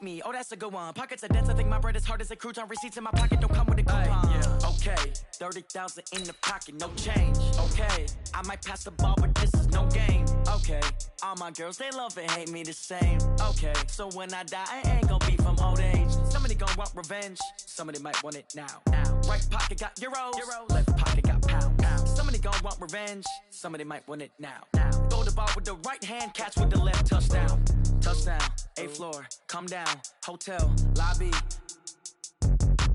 Me, oh that's a good one. Pockets are dense, I think my bread is hard as a crouton. Receipts in my pocket don't come with a coupon. Yeah. Okay, 30,000 in the pocket, no change. Okay, I might pass the ball, but this is no game. Okay, all my girls, they love and hate me the same. Okay, so when I die, I ain't gonna be from old age. Somebody gonna want revenge, somebody might want it now. Right pocket got euros, left pocket got pounds. Somebody gonna want revenge, somebody might want it now. Throw the ball with the right hand, catch with the left, touchdown. Touchdown, 8th floor, come down, hotel, lobby.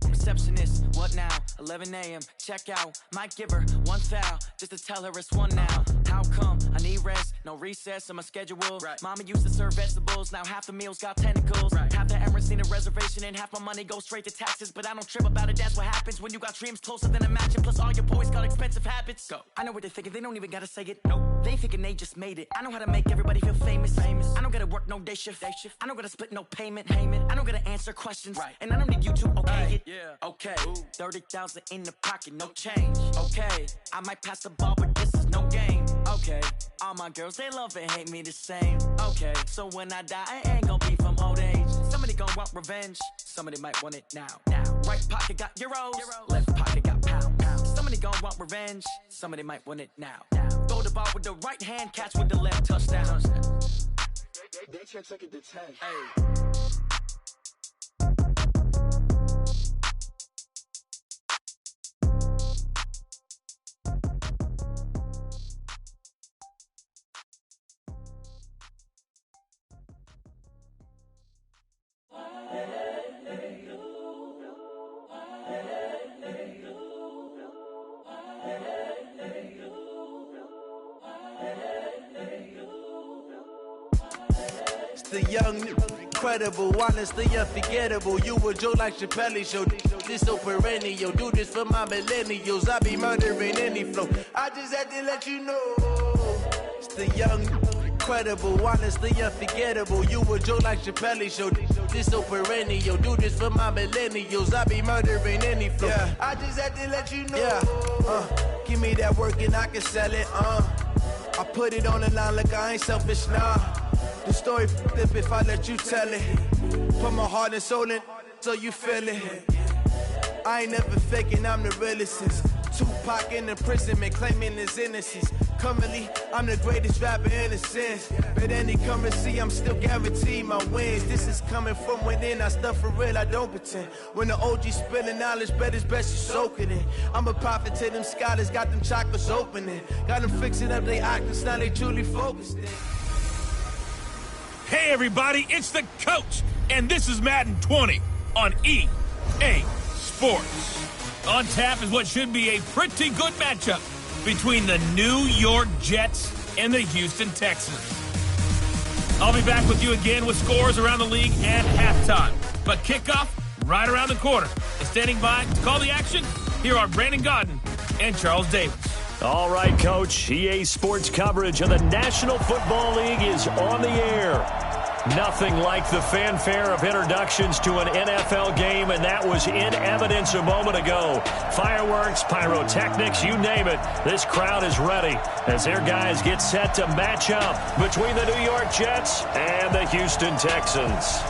Receptionist, what now? 11 a.m., check out. Might give her one foul, just to tell her it's one now. How come? I need rest, no recess in my schedule. Right. Mama used to serve vegetables, now half the meals got tentacles. Right. Half the Emirates need a reservation and half my money goes straight to taxes. But I don't trip about it, that's what happens when you got dreams closer than a mansion. Plus all your boys got expensive habits. Go. I know what they're thinking, they don't even gotta say it. Nope. They thinking they just made it. I know how to make everybody feel famous. I don't gotta work no day shift. I don't gotta split no payment. I don't gotta answer questions. Right. And I don't need you to okay it. Yeah. Okay. 30,000 in the pocket, no change. Okay. I might pass the ball, but this is no game. Okay. All my girls, they love and hate me the same. Okay. So when I die, I ain't gonna be from old age. Somebody gonna want revenge. Somebody might want it now. Right pocket got euros. Left pocket got pounds. Somebody gonna want revenge. Somebody might want it now. Throw the ball with the right hand, catch with the left, touchdown. They check it to 10. Hey. The young, incredible, honestly unforgettable. You a joke like Chappelle show. This so perennial. Do this for my millennials. I be murdering any flow. I just had to let you know. It's the young, incredible, honestly unforgettable. You a joke like Chappelle show. This so perennial. Do this for my millennials. I be murdering any flow. Yeah. I just had to let you know. Yeah. Give me that work and I can sell it. I put it on the line like I ain't selfish, nah. The story flip if I let you tell it. Put my heart and soul in so you feel it. I ain't never faking, I'm the realest since Tupac in imprisonment, claiming his innocence. Currently, I'm the greatest rapper in a sense. But any currency, I'm still guaranteed my wins. This is coming from within, I stuff for real, I don't pretend. When the OG spilling knowledge, bet it's best you soak it in. I'm a prophet to them scholars, got them chakras opening. Got them fixing up they octaves, now they truly focused in. Hey everybody, it's the coach, and this is Madden 20 on EA Sports. On tap is what should be a pretty good matchup between the New York Jets and the Houston Texans. I'll be back with you again with scores around the league at halftime. But kickoff right around the corner. And standing by to call the action, here are Brandon Godden and Charles Davis. All right, Coach. EA Sports coverage of the National Football League is on the air. Nothing like the fanfare of introductions to an NFL game, and that was in evidence a moment ago. Fireworks, pyrotechnics, you name it. This crowd is ready as their guys get set to match up between the New York Jets and the Houston Texans.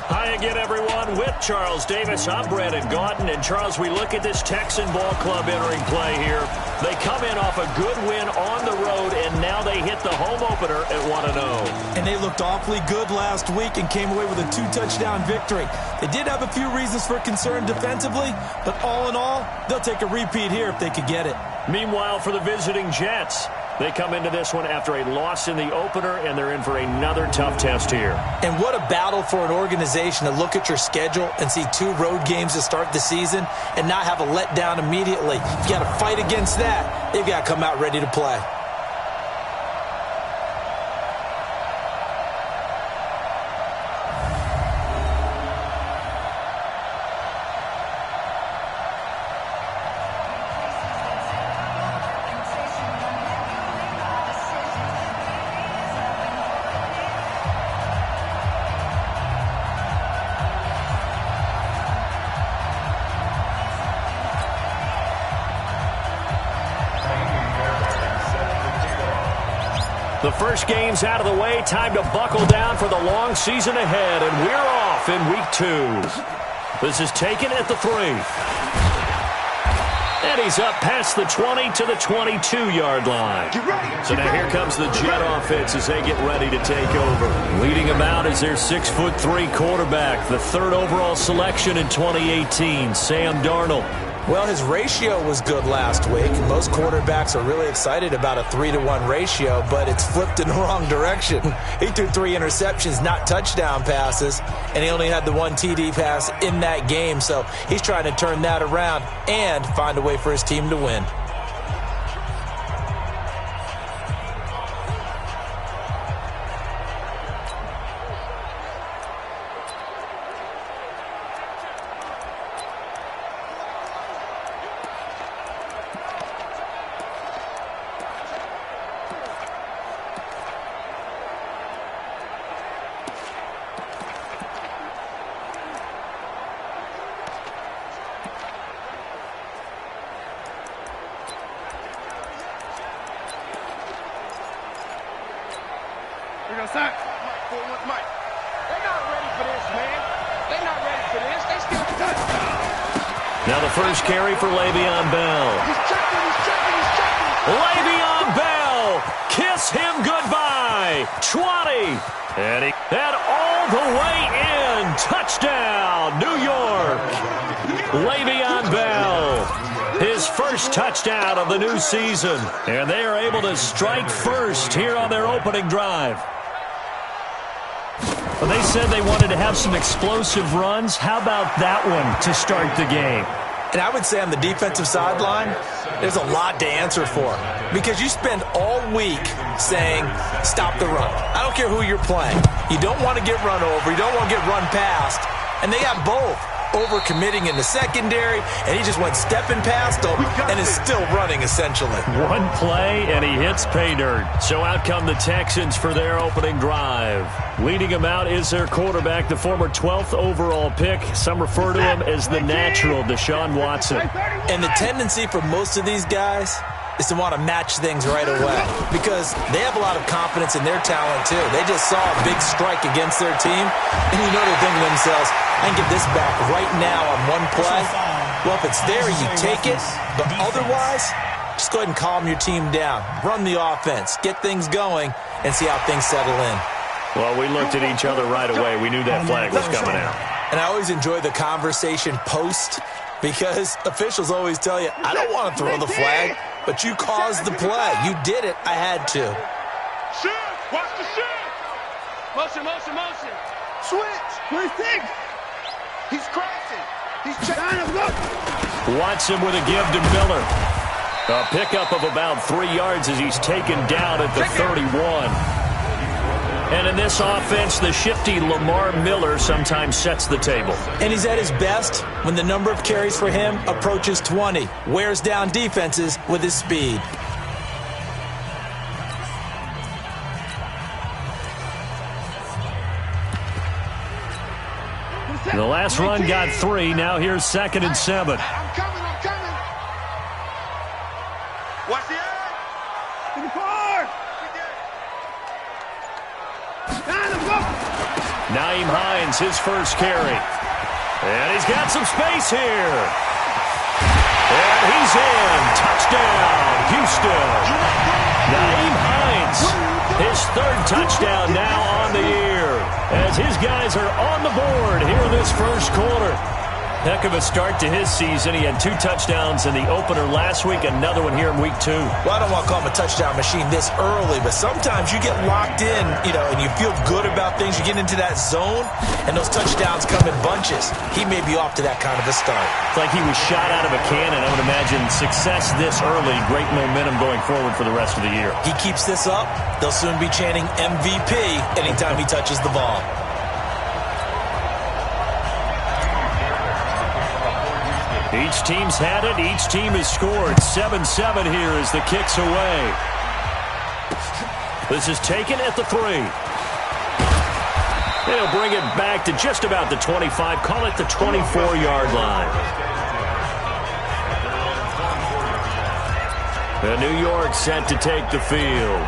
Hi again, everyone. With Charles Davis, I'm Brandon Gaudin. And, Charles, we look at this Texan ball club entering play here. They come in off a good win on the road, and now they hit the home opener at 1-0. And they looked awfully good last week and came away with a 2-touchdown victory. They did have a few reasons for concern defensively, but all in all, they'll take a repeat here if they could get it. Meanwhile, for the visiting Jets, they come into this one after a loss in the opener, and they're in for another tough test here. And what a battle for an organization to look at your schedule and see 2 road games to start the season and not have a letdown immediately. You got to fight against that. They've got to come out ready to play. first game's out of the way. Time to buckle down for the long season ahead, and we're off in week 2. This is taken at the 3. And he's up past the 20 to the 22-yard line. So now here comes the Jet offense as they get ready to take over. Leading them out is their 6'3" quarterback, the 3rd overall selection in 2018, Sam Darnold. Well, his ratio was good last week. Most quarterbacks are really excited about a 3-to-1 ratio, but it's flipped in the wrong direction. He threw 3 interceptions, not touchdown passes, and he only had the 1 TD pass in that game. So he's trying to turn that around and find a way for his team to win. Now the first carry for Le'Veon Bell. Le'Veon Bell, kiss him goodbye. 20, and all the way in. Touchdown, New York. Le'Veon Bell, his first touchdown of the new season. And they are able to strike first here on their opening drive. Well, they said they wanted to have some explosive runs. How about that one to start the game? And I would say on the defensive sideline, there's a lot to answer for. Because you spend all week saying, stop the run. I don't care who you're playing. You don't want to get run over. You don't want to get run past. And they got both. Over-committing in the secondary, and he just went stepping past them and is still running, essentially. One play, and he hits pay dirt. So out come the Texans for their opening drive. Leading them out is their quarterback, the former 12th overall pick. Some refer to him as the natural, Deshaun Watson. And the tendency for most of these guys is to want to match things right away because they have a lot of confidence in their talent, too. They just saw a big strike against their team, and you know they're thinking to themselves, I can get this back right now on one play. Well, if it's there, you take it. But otherwise, just go ahead and calm your team down. Run the offense. Get things going and see how things settle in. Well, we looked at each other right away. We knew that flag was coming out. And I always enjoy the conversation post because officials always tell you, I don't want to throw the flag, but you caused the play. You did it. I had to. Shoot! Watch the shoot! Motion, motion, motion. Switch! What do you think? He's crashing. He's checking. Watson with a give to Miller. A pickup of about 3 yards as he's taken down at the 31. And in this offense, the shifty Lamar Miller sometimes sets the table. And he's at his best when the number of carries for him approaches 20. Wears down defenses with his speed. The last run got 3. Now here's 2nd and 7. I'm coming. Watch the eye. To the car. Nyheim Hines, his first carry. And he's got some space here. And he's in. Touchdown, Houston. Nyheim Hines, his 3rd touchdown now on the year. As his guys are on the board here in this first quarter. Heck of a start to his season. He had 2 touchdowns in the opener last week, another one here in week 2. Well, I don't want to call him a touchdown machine this early, but sometimes you get locked in, and you feel good about things. You get into that zone, and those touchdowns come in bunches. He may be off to that kind of a start. It's like he was shot out of a cannon. I would imagine success this early, great momentum going forward for the rest of the year. He keeps this up, they'll soon be chanting MVP anytime he touches the ball. Each team's had it. Each team has scored. 7-7 here as the kick's away. This is taken at the 3. They'll bring it back to just about the 25. Call it the 24-yard line. The New York set to take the field.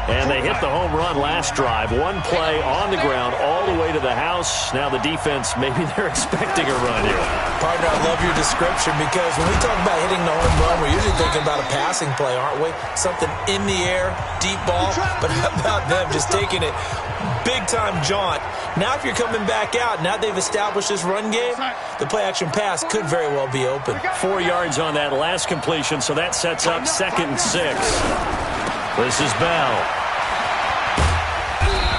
And they hit the home run last drive. One play on the ground all the way to the house. Now the defense, maybe they're expecting a run here. Partner, I love your description because when we talk about hitting the home run, we're usually thinking about a passing play, aren't we? Something in the air, deep ball. But how about them just taking it big-time jaunt? Now if you're coming back out, now they've established this run game, the play-action pass could very well be open. 4 yards on that last completion, so that sets up 2nd and 6. This is Bell.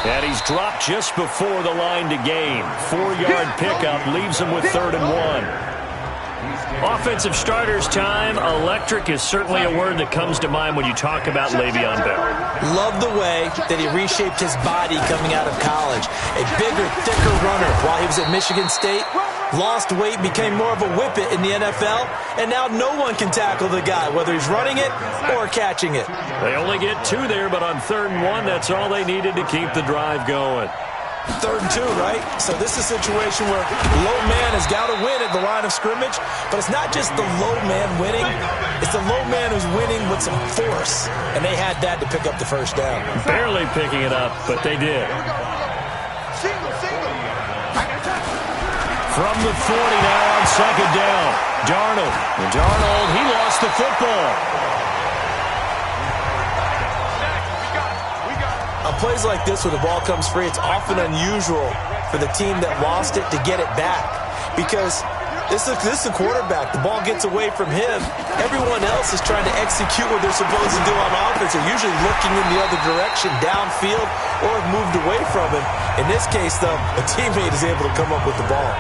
And he's dropped just before the line to gain. 4-yard pickup leaves him with 3rd and 1. Offensive starters time. Electric is certainly a word that comes to mind when you talk about Le'Veon Bell. Love the way that he reshaped his body coming out of college. A bigger, thicker runner while he was at Michigan State. Lost weight, became more of a whippet in the NFL, and now no one can tackle the guy, whether he's running it or catching it. They only get 2 there, but on 3rd and 1, that's all they needed to keep the drive going. 3rd and 2, right? So this is a situation where low man has got to win at the line of scrimmage, but it's not just the low man winning. It's the low man who's winning with some force, and they had that to pick up the 1st down. Barely picking it up, but they did. From the 40 now on 2nd down. Darnold, he lost the football. On plays like this where the ball comes free, it's often unusual for the team that lost it to get it back. Because this is the quarterback. The ball gets away from him. Everyone else is trying to execute what they're supposed to do on offense. They're usually looking in the other direction, downfield, or have moved away from him. In this case, though, a teammate is able to come up with the ball.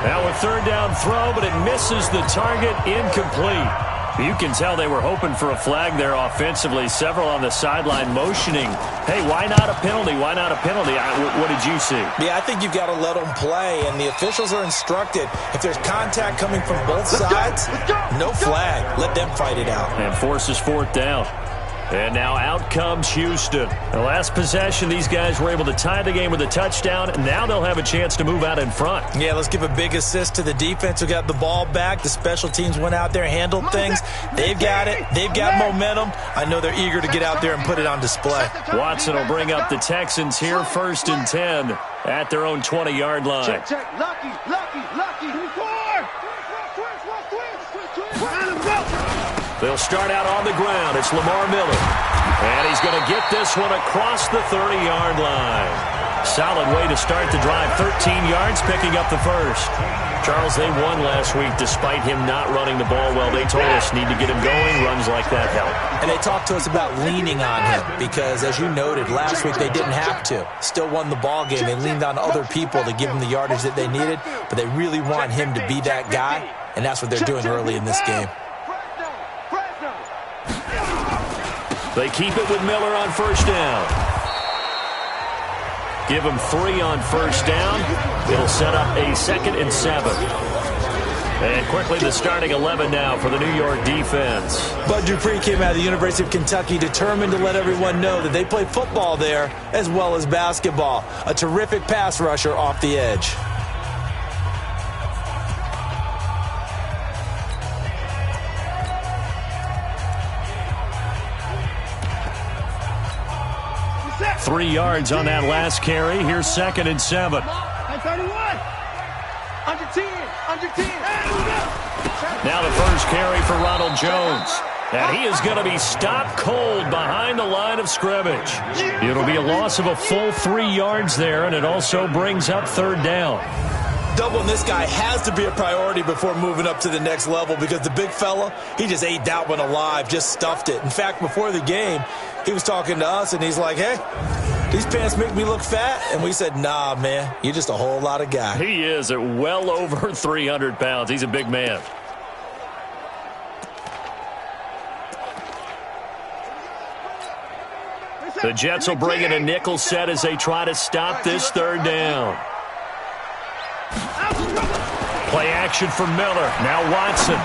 Now a 3rd down throw, but it misses the target, incomplete. You can tell they were hoping for a flag there offensively. Several on the sideline motioning, hey, why not a penalty? Why not a penalty? What did you see? Yeah, I think you've got to let them play, and the officials are instructed. If there's contact coming from both sides, no flag. Let them fight it out. And forces 4th down. And now out comes Houston. The last possession, these guys were able to tie the game with a touchdown. Now they'll have a chance to move out in front. Yeah, let's give a big assist to the defense who got the ball back. The special teams went out there, handled things. They've got it. They've got momentum. I know they're eager to get out there and put it on display. Watson will bring up the Texans here, 1st and 10 at their own 20-yard line. Check. Lucky. They'll start out on the ground. It's Lamar Miller. And he's going to get this one across the 30-yard line. Solid way to start the drive. 13 yards, picking up the 1st. Charles, they won last week despite him not running the ball well. They told us need to get him going. Runs like that help. And they talked to us about leaning on him because, as you noted, last week they didn't have to. Still won the ball game. They leaned on other people to give them the yardage that they needed, but they really want him to be that guy, and that's what they're doing early in this game. They keep it with Miller on 1st down. Give him 3 on 1st down. It'll set up a 2nd and 7. And quickly the starting 11 now for the New York defense. Bud Dupree came out of the University of Kentucky determined to let everyone know that they play football there as well as basketball. A terrific pass rusher off the edge. Three yards on that last carry. Here's 2nd and 7. 31. Under 10. Now the first carry for Ronald Jones. And he is going to be stopped cold behind the line of scrimmage. It'll be a loss of a full 3 yards there, and it also brings up 3rd down. Doubling this guy has to be a priority before moving up to the next level because the big fella, he just ate that one alive, just stuffed it. In fact, before the game, he was talking to us, and he's like, hey, these pants make me look fat. And we said, nah, man, you're just a whole lot of guy. He is at well over 300 pounds. He's a big man. The Jets will bring in a nickel set as they try to stop this 3rd down. Play action for Miller. Now Watson.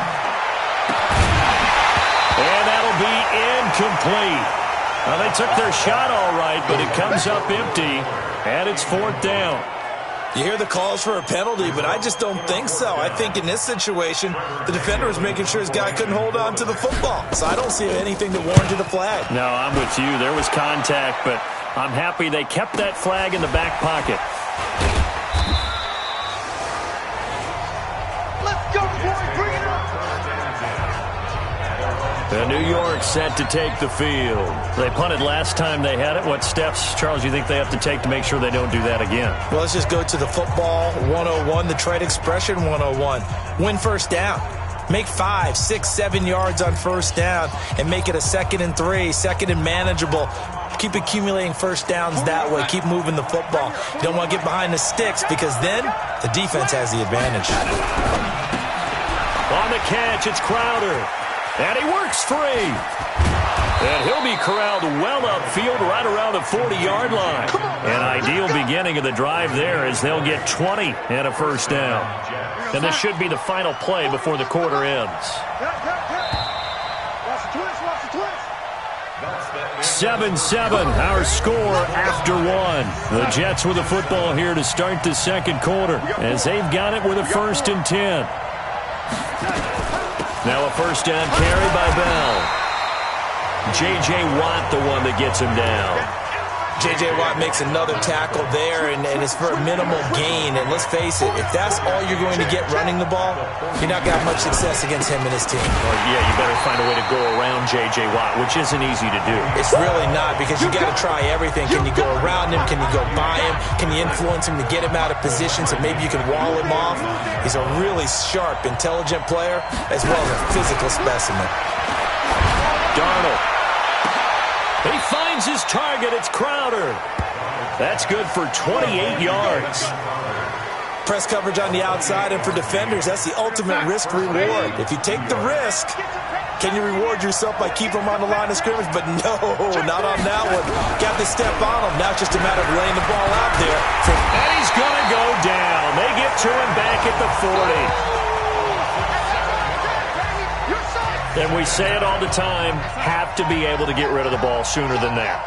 And that'll be incomplete. Well, they took their shot all right, but it comes up empty, and it's 4th down. You hear the calls for a penalty, but I just don't think so. I think in this situation, the defender was making sure his guy couldn't hold on to the football. So I don't see anything that warranted a flag. No, I'm with you. There was contact, but I'm happy they kept that flag in the back pocket. Let's go, boys. Bring it up. And New York set to take the field. They punted last time they had it. What steps, Charles, do you think they have to take to make sure they don't do that again? Well, let's just go to the football 101, the trade expression 101. Win first down. Make 5, 6, 7 yards on first down and make it a 2nd and 3, 2nd and manageable. Keep accumulating first downs that way. Keep moving the football. You don't want to get behind the sticks because then the defense has the advantage. On the catch, it's Crowder. And he works free. And he'll be corralled well upfield right around the 40-yard line. An ideal beginning of the drive there as they'll get 20 and a first down. And this should be the final play before the quarter ends. 7-7, our score after one. The Jets with the football here to start the second quarter as they've got it with a 1st and 10. Now a first down carry by Bell. J.J. Watt the one that gets him down. J.J. Watt makes another tackle there, and it's for a minimal gain. And let's face it, if that's all you're going to get running the ball, you're not going to have much success against him and his team. Well, yeah, you better find a way to go around J.J. Watt, which isn't easy to do. It's really not, because you got to try everything. Can you go around him? Can you go by him? Can you influence him to get him out of position so maybe you can wall him off? He's a really sharp, intelligent player, as well as a physical specimen. Darnold. He finds his target. It's Crowder. That's good for 28 yards. Press coverage on the outside, and for defenders, that's the ultimate risk-reward. If you take the risk, can you reward yourself by keeping him on the line of scrimmage? But no, not on that one. Got to step on him. Now it's just a matter of laying the ball out there. And he's going to go down. They get to him back at the 40. And we say it all the time, have to be able to get rid of the ball sooner than that.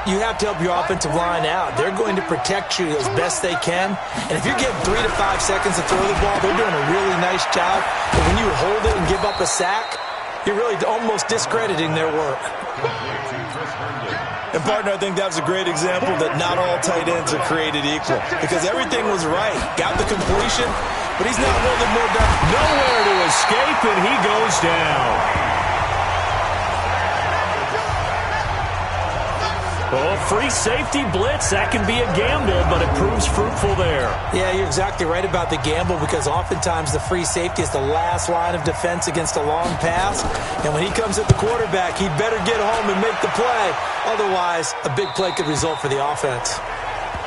You have to help your offensive line out. They're going to protect you as best they can. And if you're getting 3 to 5 seconds to throw the ball, they're doing a really nice job. But when you hold it and give up a sack, you're really almost discrediting their work. And, partner, I think that was a great example that not all tight ends are created equal. Because everything was right. Got the completion, but he's not holding more down. Nowhere to escape, and he goes down. Oh, free safety blitz. That can be a gamble, but it proves fruitful there. Yeah, you're exactly right about the gamble, because oftentimes the free safety is the last line of defense against a long pass. And when he comes at the quarterback, he'd better get home and make the play. Otherwise, a big play could result for the offense.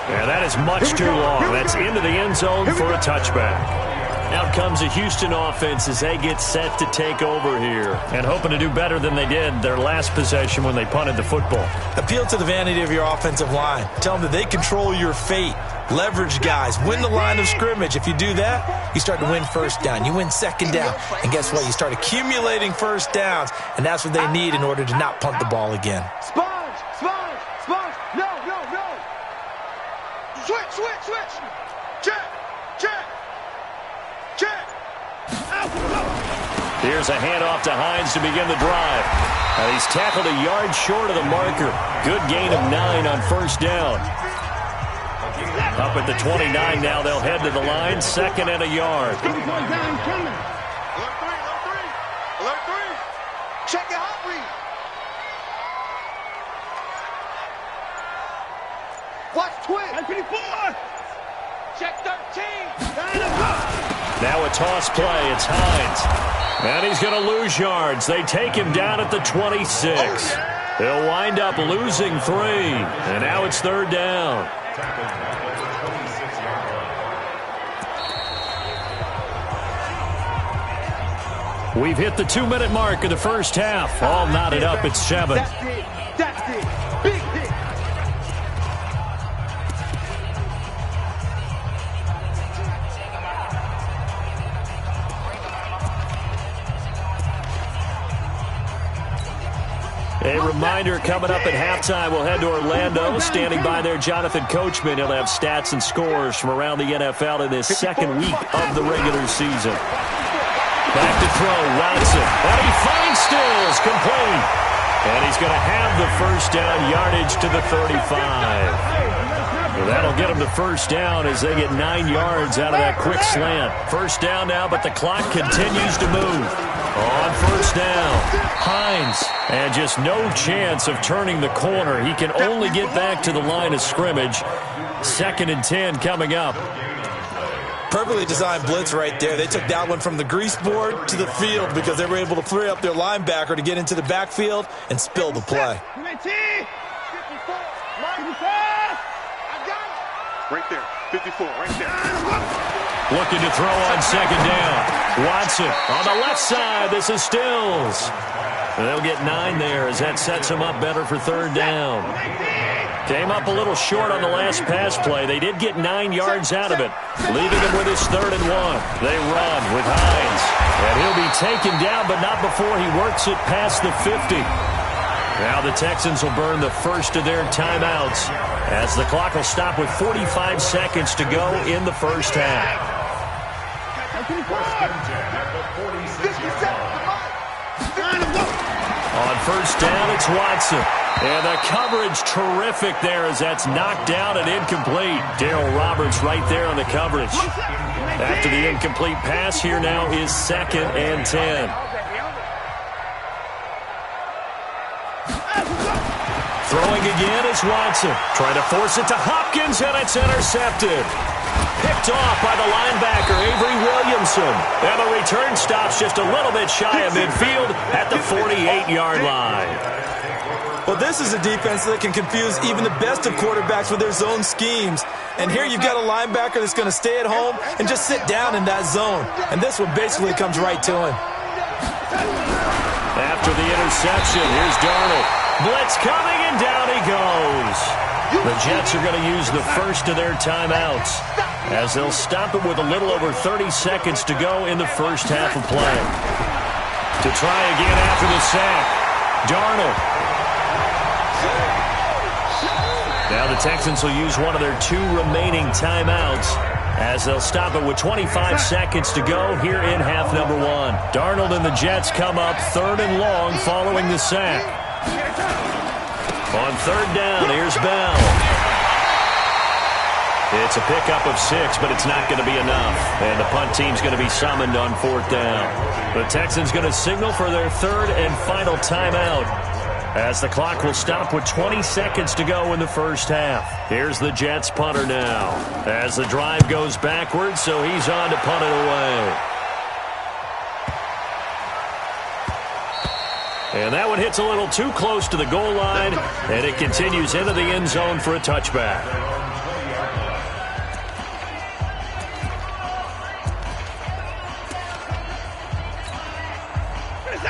Yeah, that is much too long. That's into the end zone for a touchback. Out comes the Houston offense as they get set to take over here and hoping to do better than they did their last possession when they punted the football. Appeal to the vanity of your offensive line. Tell them that they control your fate. Leverage guys. Win the line of scrimmage. If you do that, you start to win first down. You win second down. And guess what? You start accumulating first downs, and that's what they need in order to not punt the ball again. Sponge, sponge, sponge. No, no, no. Switch, switch, switch. Check, check. Check. Here's a handoff to Hines to begin the drive. He's tackled a yard short of the marker. Good gain of 9 on first down. Up at the 29 now, they'll head to the line, 2nd and a yard. Alert 3, alert 3. Check the hot read. Watch twin. 24. Check 13. Now a toss play. It's Hines. And he's going to lose yards. They take him down at the 26. They'll wind up losing 3. And now it's 3rd down. We've hit the 2-minute mark of the first half. All knotted up at 7. That's it. That's it. Big hit. A reminder, coming up at halftime, we'll head to Orlando. Standing by there, Jonathan Coachman. He'll have stats and scores from around the NFL in this second week of the regular season. Back to throw, Watson. And he finds Stills, complete. And he's going to have the first down, yardage to the 35. Well, that'll get him the first down as they get 9 yards out of that quick slant. First down now, but the clock continues to move. On first down, Hines. And just no chance of turning the corner. He can only get back to the line of scrimmage. 2nd and 10 coming up. Perfectly designed blitz right there. They took that one from the grease board to the field because they were able to free up their linebacker to get into the backfield and spill the play. Right there, 54, right there. Looking to throw on 2nd down. Watson on the left side. This is Stills. And they'll get 9 there as that sets him up better for 3rd down. Came up a little short on the last pass play. They did get 9 yards out of it, leaving him with his 3rd and 1. They run with Hines. And he'll be taken down, but not before he works it past the 50. Now the Texans will burn the first of their timeouts as the clock will stop with 45 seconds to go in the first half. On first down, it's Watson. And the coverage terrific there as that's knocked down and incomplete. Darryl Roberts right there on the coverage. After the incomplete pass, here now is 2nd and 10. Throwing again is Watson. Trying to force it to Hopkins, and it's intercepted. Picked off by the linebacker, Avery Williamson. And the return stops just a little bit shy of midfield at the 48-yard line. Well, this is a defense that can confuse even the best of quarterbacks with their zone schemes. And here you've got a linebacker that's going to stay at home and just sit down in that zone. And this one basically comes right to him. After the interception, here's Darnold. Blitz coming, and down he goes. The Jets are going to use the first of their timeouts as they'll stop it with a little over 30 seconds to go in the first half of play. To try again after the sack, Darnold. Now the Texans will use one of their 2 remaining timeouts as they'll stop it with 25 seconds to go here in half number 1. Darnold and the Jets come up 3rd and long following the sack. On 3rd down, here's Bell. It's a pickup of 6, but it's not going to be enough. And the punt team's going to be summoned on 4th down. The Texans going to signal for their 3rd and final timeout as the clock will stop with 20 seconds to go in the first half. Here's the Jets punter now as the drive goes backwards, so he's on to punt it away. And that one hits a little too close to the goal line, and it continues into the end zone for a touchback.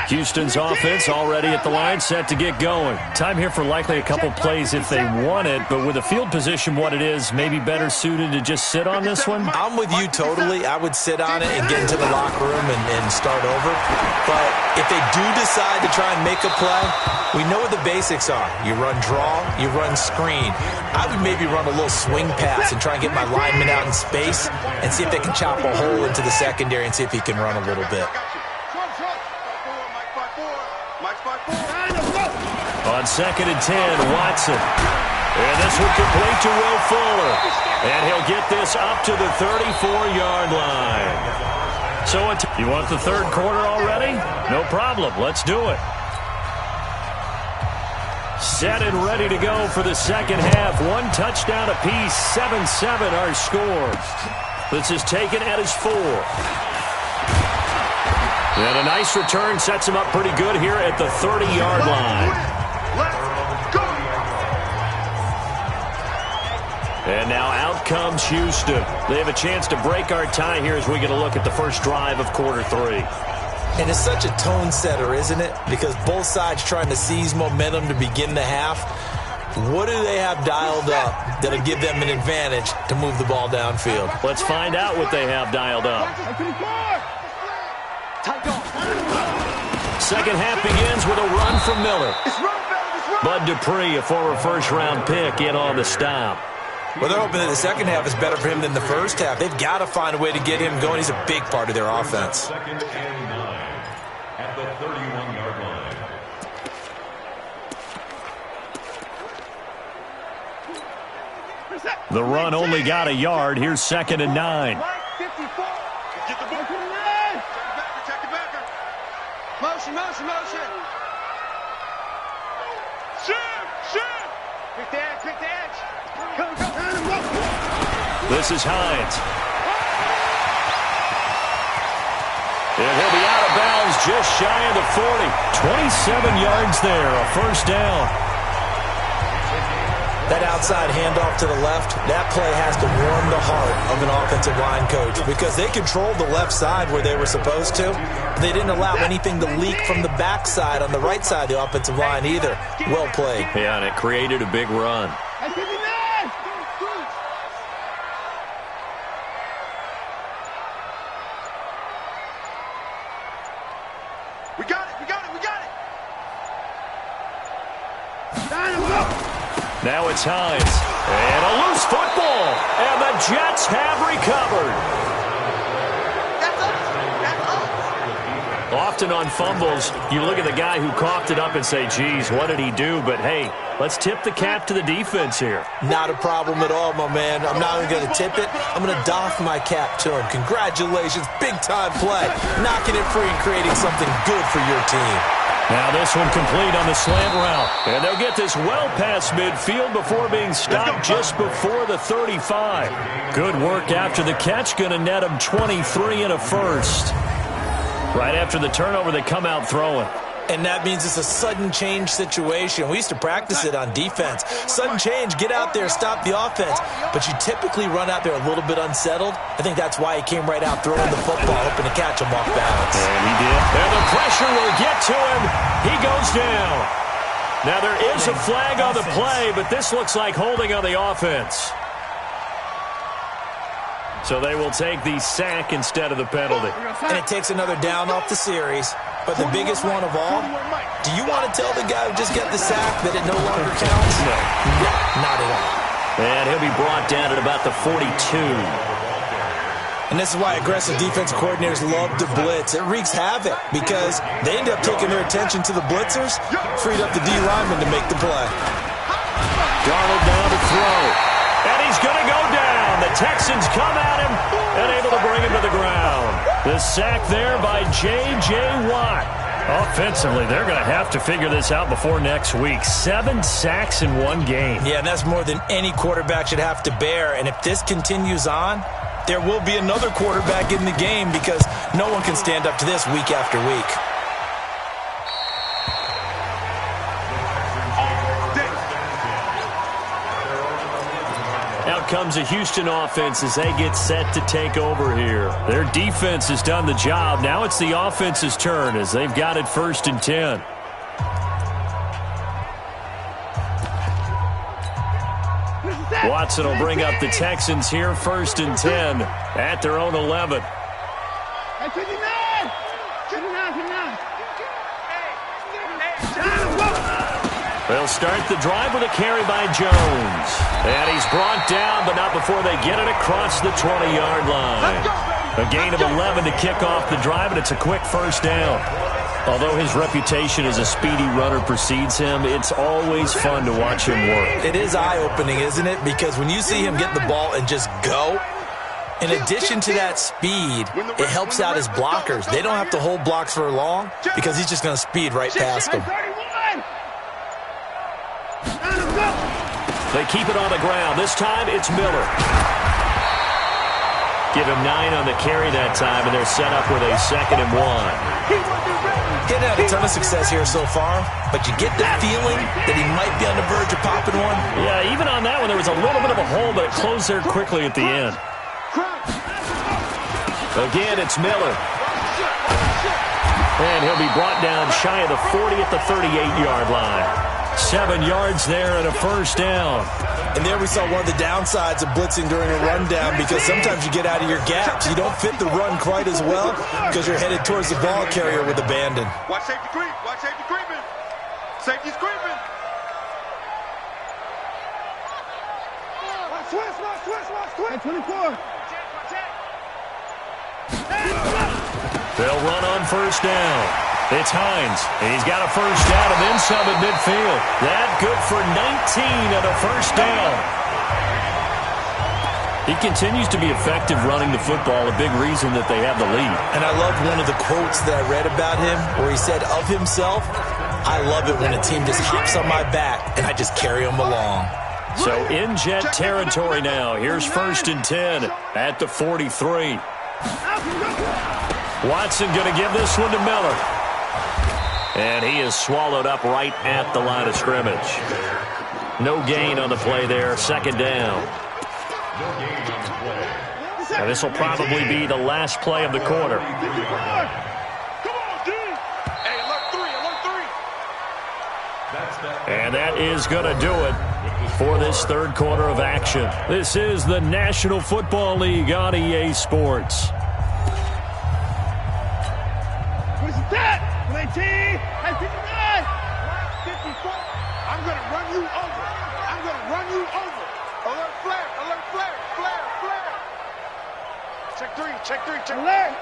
Houston's offense already at the line, set to get going. Time here for likely a couple plays if they want it, but with the field position what it is, maybe better suited to just sit on this one? I'm with you totally. I would sit on it and get into the locker room and start over. But if they do decide to try and make a play, we know what the basics are. You run draw, you run screen. I would maybe run a little swing pass and try and get my lineman out in space and see if they can chop a hole into the secondary and see if he can run a little bit. On 2nd and 10, Watson. And this one complete to Will Fuller. And he'll get this up to the 34-yard line. So you want the 3rd quarter already? No problem. Let's do it. Set and ready to go for the 2nd half. 1 touchdown apiece. 7-7 our score. This is taken at his 4. And a nice return sets him up pretty good here at the 30-yard line. And now out comes Houston. They have a chance to break our tie here as we get a look at the first drive of quarter 3. And it's such a tone setter, isn't it? Because both sides trying to seize momentum to begin the half. What do they have dialed up that'll give them an advantage to move the ball downfield? Let's find out what they have dialed up. Second half begins with a run from Miller. Bud Dupree, a former first-round pick, in on the stop. Well, they're hoping that the second half is better for him than the first half. They've got to find a way to get him going. He's a big part of their offense. Second and 9 at the 31-yard line. The run only got a yard. Here's second and 9. Get the ball. Check the backer. Motion. Shoot. Pick the edge. Come. This is Hines. And he'll be out of bounds just shy of the 40. 27 yards there, a first down. That outside handoff to the left, that play has to warm the heart of an offensive line coach because they controlled the left side where they were supposed to. But they didn't allow anything to leak from the backside on the right side of the offensive line either. Well played. Yeah, and it created a big run. We got it. Now it's Hines. And a loose football. And the Jets have recovered. That's us. Often on fumbles, you look at the guy who coughed it up and say, geez, what did he do? But, hey, let's tip the cap to the defense here. Not a problem at all, my man. I'm not even going to tip it. I'm going to doff my cap to him. Congratulations. Big-time play. Knocking it free and creating something good for your team. Now this one complete on the slant route. And they'll get this well past midfield before being stopped just before the 35. Good work after the catch. Going to net them 23 and a first. Right after the turnover, they come out throwing. And that means it's a sudden change situation. We used to practice it on defense. Sudden change, get out there, stop the offense. But you typically run out there a little bit unsettled. I think that's why he came right out throwing the football, hoping to catch him off balance. And he did. And the pressure will get to him. He goes down. Now there is a flag on the play, but this looks like holding on the offense. So they will take the sack instead of the penalty. And it takes another down off the series. But the biggest one of all, do you want to tell the guy who just got the sack that it no longer counts? No. Not at all. And he'll be brought down at about the 42. And this is why aggressive defense coordinators love to blitz. It wreaks havoc because they end up taking their attention to the blitzers, freed up the D lineman to make the play. Darnold down to throw. And he's going to go down. The Texans come at him and able to bring him to the ground. The sack there by J.J. Watt. Offensively, they're going to have to figure this out before next week. 7 sacks in one game. Yeah, and that's more than any quarterback should have to bear. And if this continues on, there will be another quarterback in the game because no one can stand up to this week after week. Out comes a Houston offense as they get set to take over here. Their defense has done the job. Now it's the offense's turn as they've got it 1st and 10. Watson will bring up the Texans here 1st and 10 at their own 11. They'll start the drive with a carry by Jones. And he's brought down, but not before they get it across the 20-yard line. A gain of 11 to kick off the drive, and it's a quick first down. Although his reputation as a speedy runner precedes him, it's always fun to watch him work. It is eye-opening, isn't it? Because when you see him get the ball and just go, in addition to that speed, it helps out his blockers. They don't have to hold blocks for long because he's just going to speed right past them. They keep it on the ground. This time, it's Miller. Give him 9 on the carry that time, and they're set up with a 2nd and 1. Getting had a ton of success here so far, but you get the feeling that he might be on the verge of popping one. Yeah, even on that one, there was a little bit of a hole, but it closed there quickly at the end. Again, it's Miller. And he'll be brought down shy of the 40 at the 38-yard line. 7 yards there and a first down. And there we saw one of the downsides of blitzing during a rundown because sometimes you get out of your gaps. You don't fit the run quite as well because you're headed towards the ball carrier with abandon. Watch safety creep. Watch safety creeping. Safety's creeping. Hey, 24. They'll run on first down. It's Hines. He's got a first down and then some at midfield. That good for 19 and a first down. He continues to be effective running the football, a big reason that they have the lead. And I love one of the quotes that I read about him where he said of himself, I love it when a team just hops on my back and I just carry them along. So in Jet territory now. Here's 1st and 10 at the 43. Watson going to give this one to Miller. And he is swallowed up right at the line of scrimmage. No gain on the play there. 2nd down. And this will probably be the last play of the quarter. And that is going to do it for this 3rd quarter of action. This is the National Football League on EA Sports. Where's that? 19, 59, 54. I'm going to run you over. I'm going to run you over. Alert flare, alert flare, flare, flare. Check 3, check 3, check 3. Alert.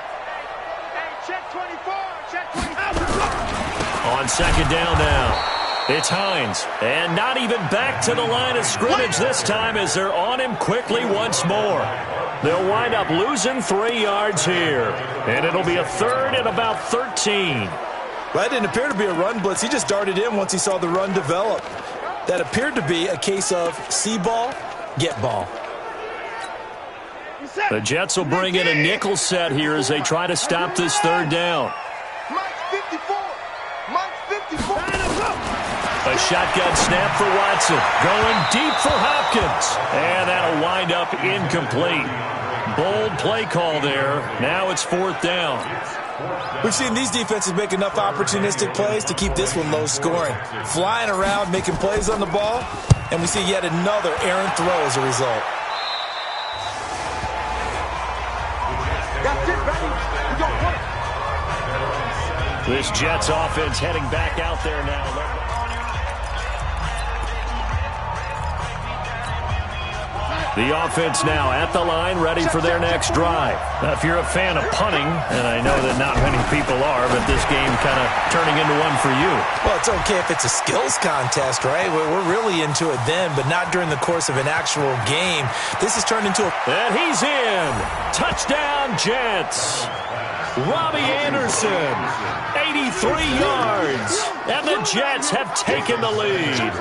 Hey, check 24, check 24. On 2nd down now. It's Hines, and not even back to the line of scrimmage this time as they're on him quickly once more. They'll wind up losing 3 yards here, and it'll be a 3rd and about 13. Well, that didn't appear to be a run blitz. He just darted in once he saw the run develop. That appeared to be a case of see ball, get ball. The Jets will bring in a nickel set here as they try to stop this 3rd down. Mike 54. Mike 54. A shotgun snap for Watson. Going deep for Hopkins. And that'll wind up incomplete. Bold play call there. Now it's 4th down. We've seen these defenses make enough opportunistic plays to keep this one low scoring. Flying around, making plays on the ball, and we see yet another errant throw as a result. That's it, baby. We gon' work. This Jets offense heading back out there now. The offense now at the line, ready for their next drive. Now, if you're a fan of punting, and I know that not many people are, but this game kind of turning into one for you. Well, it's okay if it's a skills contest, right? We're really into it then, but not during the course of an actual game. This has turned into a... And he's in. Touchdown, Jets. Robbie Anderson, 83 yards. And the Jets have taken the lead.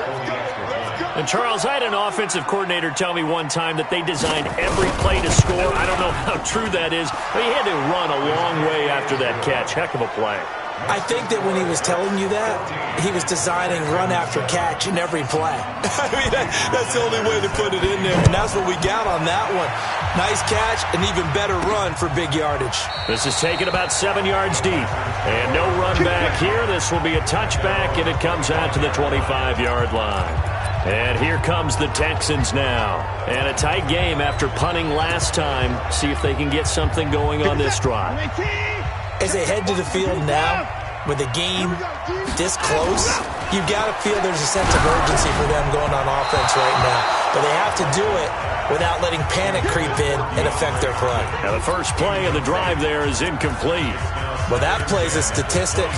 And, Charles, I had an offensive coordinator tell me one time that they designed every play to score. I don't know how true that is, but he had to run a long way after that catch. Heck of a play. I think that when he was telling you that, he was designing run after catch in every play. I mean, that's the only way to put it in there, and that's what we got on that one. Nice catch, an even better run for big yardage. This is taken about 7 yards deep. And no run back here. This will be a touchback, and it comes out to the 25-yard line. And here comes the Texans now. And a tight game after punting last time. See if they can get something going on this drive. As they head to the field now, with the game this close, you've got to feel there's a sense of urgency for them going on offense right now. But they have to do it without letting panic creep in and affect their play. Now the first play of the drive there is incomplete. Well, that plays a statistic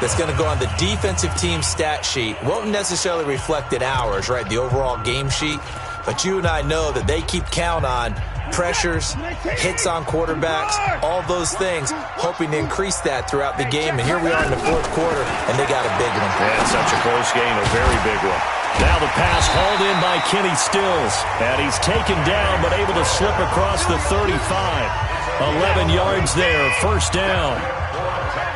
that's going to go on the defensive team stat sheet. Won't necessarily reflect in ours, right, the overall game sheet. But you and I know that they keep count on pressures, hits on quarterbacks, all those things, hoping to increase that throughout the game. And here we are in the 4th quarter, and they got a big one. Yeah, it's such a close game, a very big one. Now the pass hauled in by Kenny Stills. And he's taken down, but able to slip across the 35. 11 yards there, 1st down.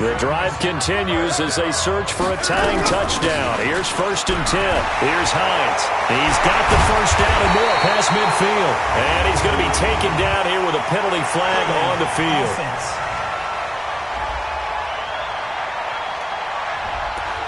The drive continues as they search for a tying touchdown. Here's 1st and 10. Here's Hines. He's got the first down and more past midfield. And he's going to be taken down here with a penalty flag on the field.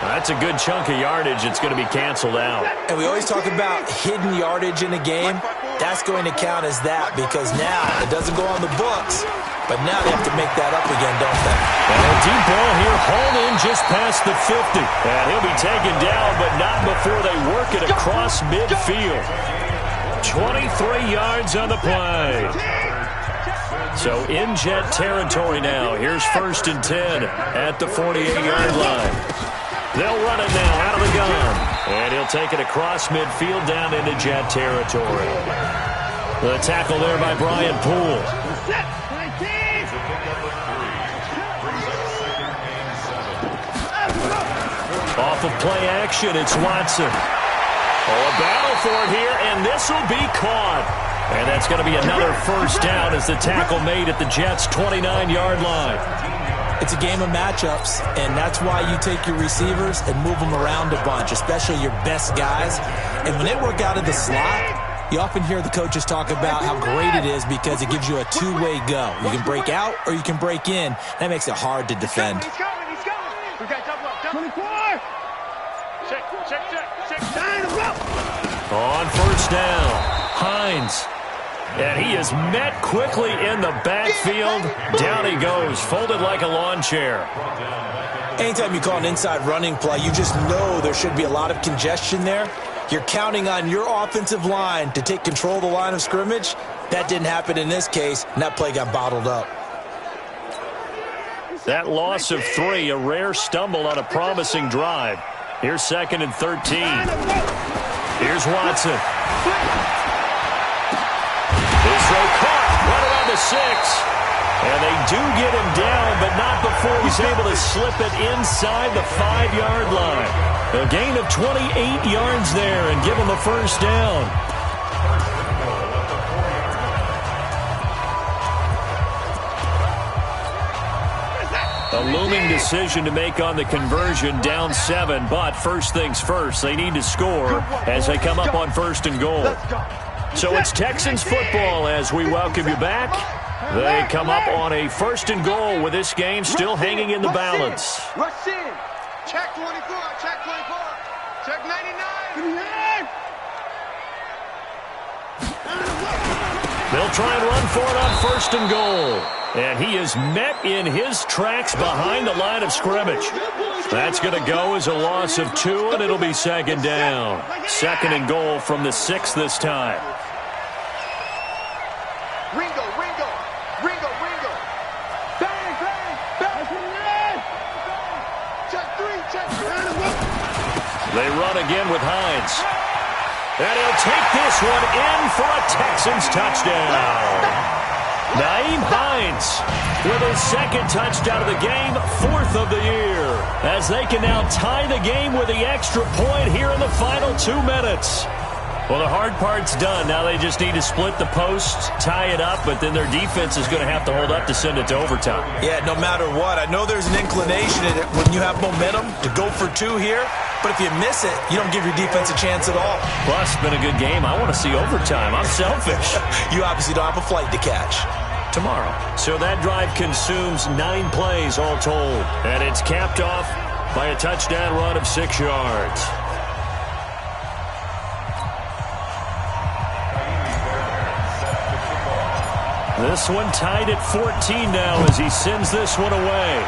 That's a good chunk of yardage. It's going to be canceled out. And we always talk about hidden yardage in a game. That's going to count as that because now it doesn't go on the books. But now they have to make that up again, don't they? And a deep ball here, hauled in just past the 50. And he'll be taken down, but not before they work it across midfield. 23 yards on the play. So in Jet territory now. Here's 1st and 10 at the 48-yard line. They'll run it now out of the gun. And he'll take it across midfield down into Jet territory. The tackle there by Brian Poole. Off of play action, it's Watson. Oh, a battle for it here, and this will be caught. And that's going to be another 1st down as the tackle made at the Jets' 29-yard line. It's a game of matchups, and that's why you take your receivers and move them around a bunch, especially your best guys. And when they work out of the slot, you often hear the coaches talk about how great it is because it gives you a two-way go. You can break out or you can break in. That makes it hard to defend. He's coming. We got double up. 24. Check. On 1st down, Hines. And he is met quickly in the backfield. Down he goes, folded like a lawn chair. Anytime you call an inside running play, you just know there should be a lot of congestion there. You're counting on your offensive line to take control of the line of scrimmage. That didn't happen in this case, and that play got bottled up. That loss of 3, a rare stumble on a promising drive. Here's 2nd and 13. Here's Watson. His throw caught right around the 6. And they do get him down, but not before he's able to slip it inside the 5-yard line. A gain of 28 yards there and give him a 1st down. A looming decision to make on the conversion, down 7, but first things first, they need to score as they come up on 1st and goal. So it's Texans football as we welcome you back. They come up on a 1st and goal with this game still hanging in the balance. Rush in. Check 24. Check 24. Check 99. They'll try and run for it on 1st and goal. And he is met in his tracks behind the line of scrimmage. That's going to go as a loss of 2, and it'll be 2nd down. 2nd and goal from the 6 this time. Ringo. Bang. Check 3. They run again with Hines. And he'll take this one in for a Texans touchdown. Nyheim Hines with his 2nd touchdown of the game, 4th of the year, as they can now tie the game with the extra point here in the final 2 minutes. Well, the hard part's done. Now they just need to split the post, tie it up, but then their defense is going to have to hold up to send it to overtime. Yeah, no matter what. I know there's an inclination in it when you have momentum to go for 2 here, but if you miss it, you don't give your defense a chance at all. Plus, it's been a good game. I want to see overtime. I'm selfish. You obviously don't have a flight to catch. Tomorrow. So that drive consumes 9 plays all told. And it's capped off by a touchdown run of 6 yards. This one tied at 14 now as he sends this one away.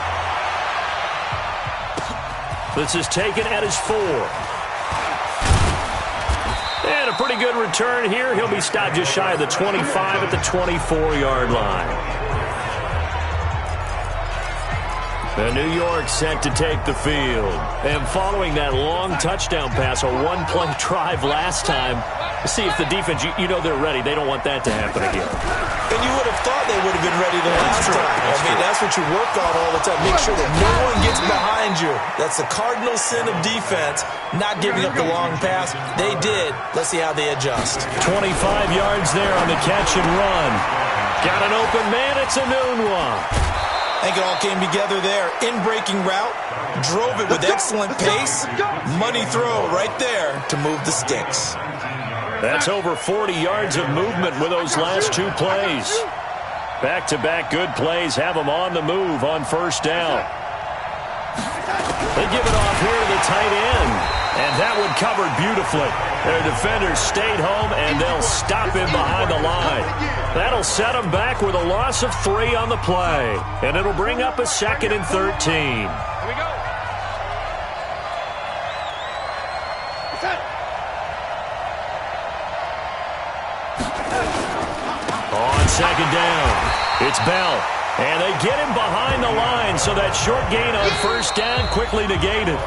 This is taken at his 4. And a pretty good return here. He'll be stopped just shy of the 25 at the 24-yard line. And New York set to take the field. And following that long touchdown pass, a one-play drive last time, see if the defense, you know they're ready. They don't want that to happen again. And you would have thought they would have been ready the last time. That's what you work on all the time. Make sure that no one gets behind you. That's the cardinal sin of defense, not giving up the long pass. They did. Let's see how they adjust. 25 yards there on the catch and run. Got an open man. It's a noon one. I think it all came together there. In-breaking route, drove it with excellent pace. Money throw right there to move the sticks. That's over 40 yards of movement with those last 2 plays. Back-to-back good plays have them on the move on 1st down. They give it off here to the tight end. And that one covered beautifully. Their defenders stayed home, and they'll stop him behind the line. That'll set them back with a loss of 3 on the play. And it'll bring up a 2nd and 13. Here we go. second down. It's Bell. And they get him behind the line, so that short gain on first down quickly negated.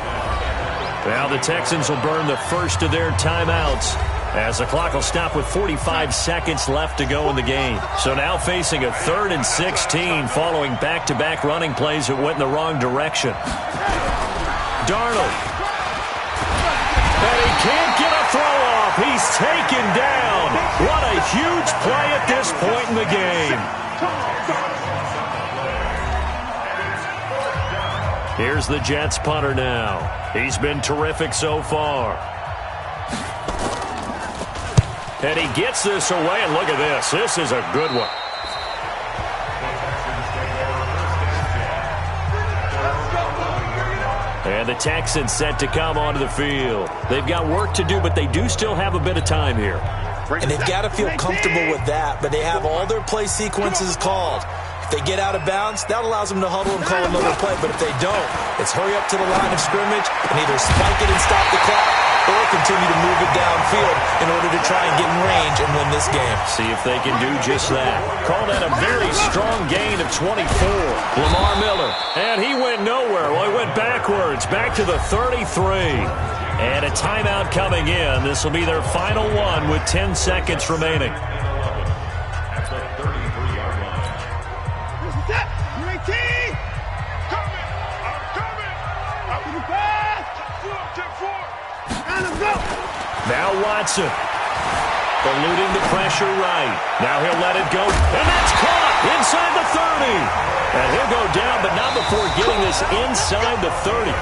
Now the Texans will burn the first of their timeouts, as the clock will stop with 45 seconds left to go in the game. So now facing a 3rd and 16 following back-to-back running plays that went in the wrong direction. Darnold. And he can't get a throw off. He's taken down. What a huge play at this point in the game. Here's the Jets punter now. He's been terrific so far. And he gets this away, and look at this. This is a good one. And the Texans set to come onto the field. They've got work to do, but they do still have a bit of time here. And they've got to feel comfortable with that, but they have all their play sequences called. If they get out of bounds, that allows them to huddle and call another play. But if they don't, it's hurry up to the line of scrimmage and either spike it and stop the clock or continue to move it downfield in order to try and get in range and win this game. See if they can do just that. Call that a very strong gain of 24. Lamar Miller. And he went nowhere. Well, he went backwards, back to the 33. And a timeout coming in. This will be their final one with 10 seconds remaining. At the 33-yard line. This is it. You're 18. Coming. I'm coming. I'm in the pass. Check four. And let's go. Now Watson. Eluding the pressure right. Now he'll let it go. And that's caught inside the 30. And he'll go down, but not before getting this inside the 30.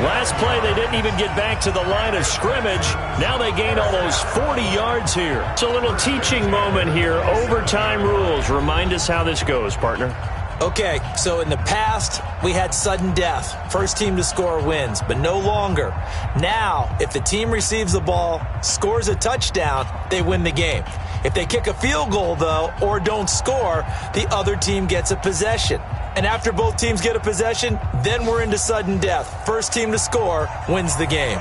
Last play, they didn't even get back to the line of scrimmage. Now they gain almost 40 yards here. It's a little teaching moment here. Overtime rules. Remind us how this goes, partner. Okay, so in the past, we had sudden death. First team to score wins, but no longer. Now, if the team receives the ball, scores a touchdown, they win the game. If they kick a field goal, though, or don't score, the other team gets a possession. And after both teams get a possession, then we're into sudden death. First team to score wins the game.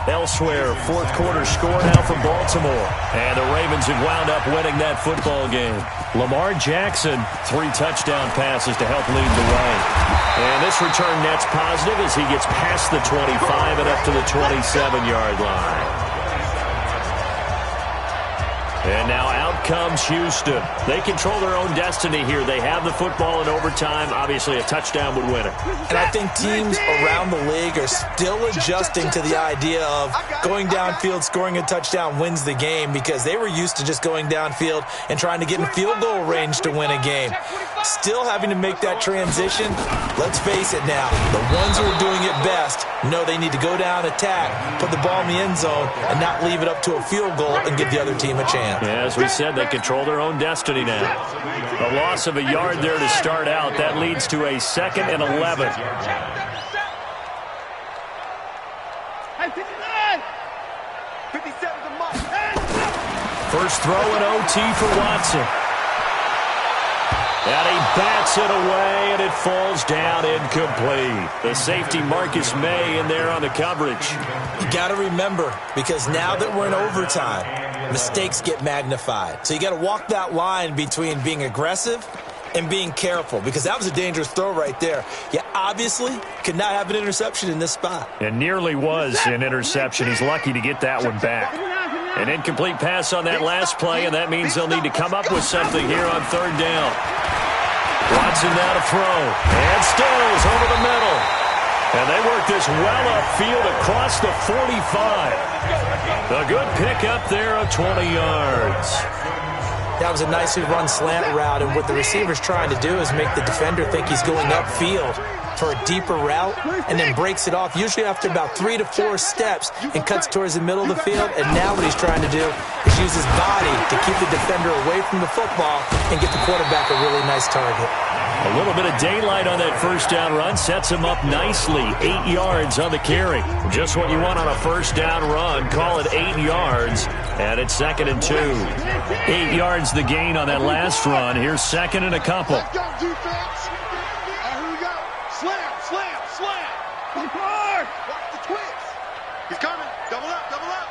Elsewhere, fourth quarter score now for Baltimore. And the Ravens have wound up winning that football game. Lamar Jackson, 3 touchdown passes to help lead the way. And this return net's positive as he gets past the 25 and up to the 27-yard line. And now out comes Houston. They control their own destiny here. They have the football in overtime. Obviously, a touchdown would win it. And I think teams around the league are still adjusting to the idea of going downfield, scoring a touchdown wins the game, because they were used to just going downfield and trying to get in field goal range to win a game. Still having to make that transition. Let's face it now. The ones who are doing it best know they need to go down, attack, put the ball in the end zone, and not leave it up to a field goal and give the other team a chance. Yeah, as we said, they control their own destiny now. A loss of a yard there to start out. That leads to a 2nd and 11. Hey, 59. 57 to Mike. First throw in OT for Watson. And he bats it away, and it falls down incomplete. The safety Marcus May in there on the coverage. You got to remember, because now that we're in overtime, mistakes get magnified. So you got to walk that line between being aggressive and being careful, because that was a dangerous throw right there. You obviously could not have an interception in this spot. It nearly was an interception. He's lucky to get that one back. An incomplete pass on that last play, and that means they'll need to come up with something here on 3rd down. Watson now to throw, and Stills over the middle. And they work this well upfield across the 45. A good pickup there of 20 yards. That was a nicely run slant route, and what the receiver's trying to do is make the defender think he's going upfield for a deeper route, and then breaks it off, usually after about 3 to 4 steps, and cuts towards the middle of the field. And now what he's trying to do is use his body to keep the defender away from the football and get the quarterback a really nice target. A little bit of daylight on that first down run sets him up nicely. 8 yards on the carry. Just what you want on a first down run. Call it 8 yards, and it's 2nd and 2. 8 yards the gain on that last run. Here's 2nd and a couple. Let's go, defense. Here we go. Slam, slam, slam. Look hard. Watch the twist. He's coming. Double up, double up.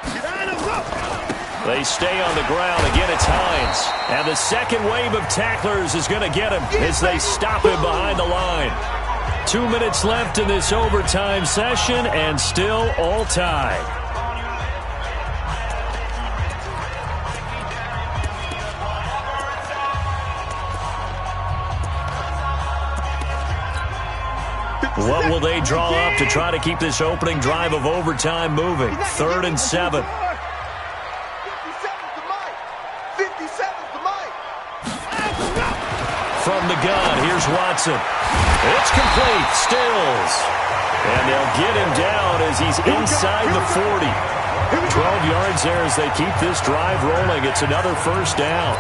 He's line him up. They stay on the ground. Again, it's Hines. And the second wave of tacklers is going to get him as they stop him behind the line. 2 minutes left in this overtime session, and still all tied. What will they draw up to try to keep this opening drive of overtime moving? 3rd and 7. From the gun, here's Watson. It's complete. Stills. And they'll get him down as he's inside the 40. 12 yards there as they keep this drive rolling. It's another first down.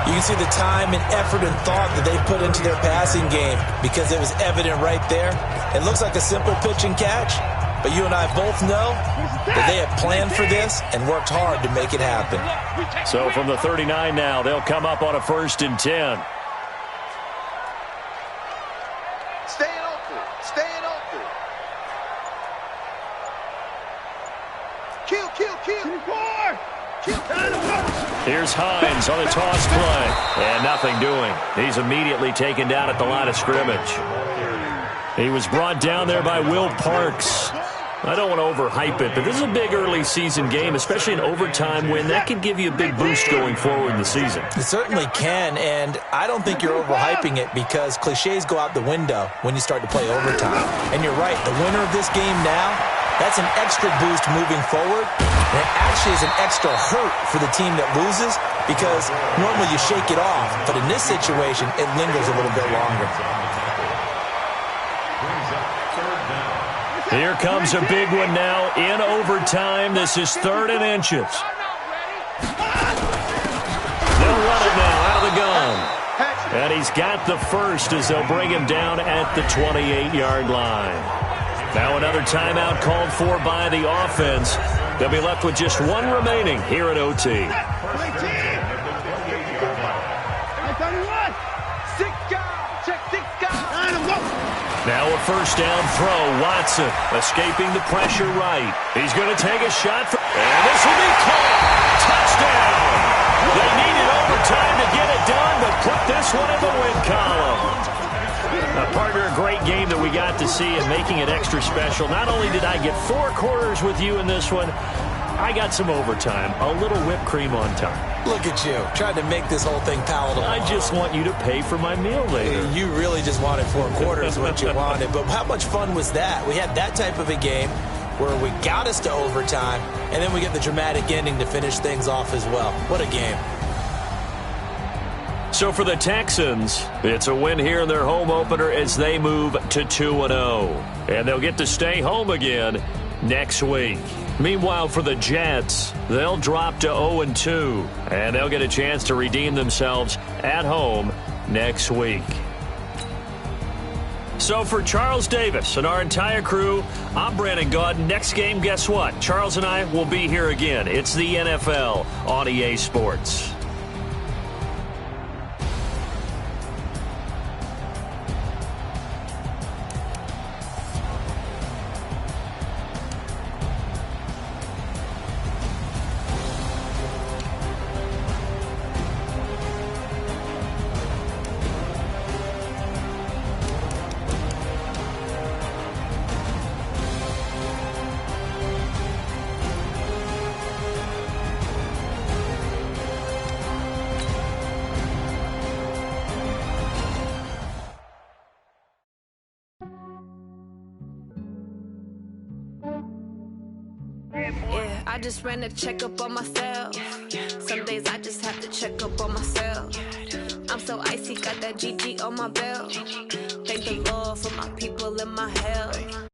You can see the time and effort and thought that they put into their passing game because it was evident right there. It looks like a simple pitch and catch, but you and I both know that they have planned for this and worked hard to make it happen. So from the 39 now, they'll come up on a 1st and 10. Staying open. Staying open. Kill. Here's Hines on a toss play. And nothing doing. He's immediately taken down at the line of scrimmage. He was brought down there by Will Parks. I don't want to overhype it, but this is a big early season game, especially an overtime win. That can give you a big boost going forward in the season. It certainly can, and I don't think you're overhyping it because cliches go out the window when you start to play overtime. And you're right, the winner of this game now, that's an extra boost moving forward. And it actually is an extra hurt for the team that loses because normally you shake it off, but in this situation, it lingers a little bit longer. Here comes a big one now in overtime. This is 3rd and inches. They'll run it now out of the gun. And he's got the first as they'll bring him down at the 28-yard line. Now another timeout called for by the offense. They'll be left with just one remaining here at OT. Now a first down throw. Watson escaping the pressure right. He's going to take a shot. And this will be caught. Touchdown. They needed overtime to get it done, but put this one in the win column. Partner, a great game that we got to see and making it extra special. Not only did I get 4 quarters with you in this one, I got some overtime, a little whipped cream on top. Look at you, trying to make this whole thing palatable. I just want you to pay for my meal later. You really just wanted 4 quarters what you wanted, but how much fun was that? We had that type of a game where we got us to overtime, and then we get the dramatic ending to finish things off as well. What a game. So for the Texans, it's a win here in their home opener as they move to 2-0. And they'll get to stay home again next week. Meanwhile, for the Jets, they'll drop to 0-2. And they'll get a chance to redeem themselves at home next week. So for Charles Davis and our entire crew, I'm Brandon Gaud. Next game, guess what? Charles and I will be here again. It's the NFL on EA Sports. Yeah, I just ran a checkup on myself. Some days I just have to check up on myself. I'm so icy, got that GG on my belt. Thank the Lord for my people and my health.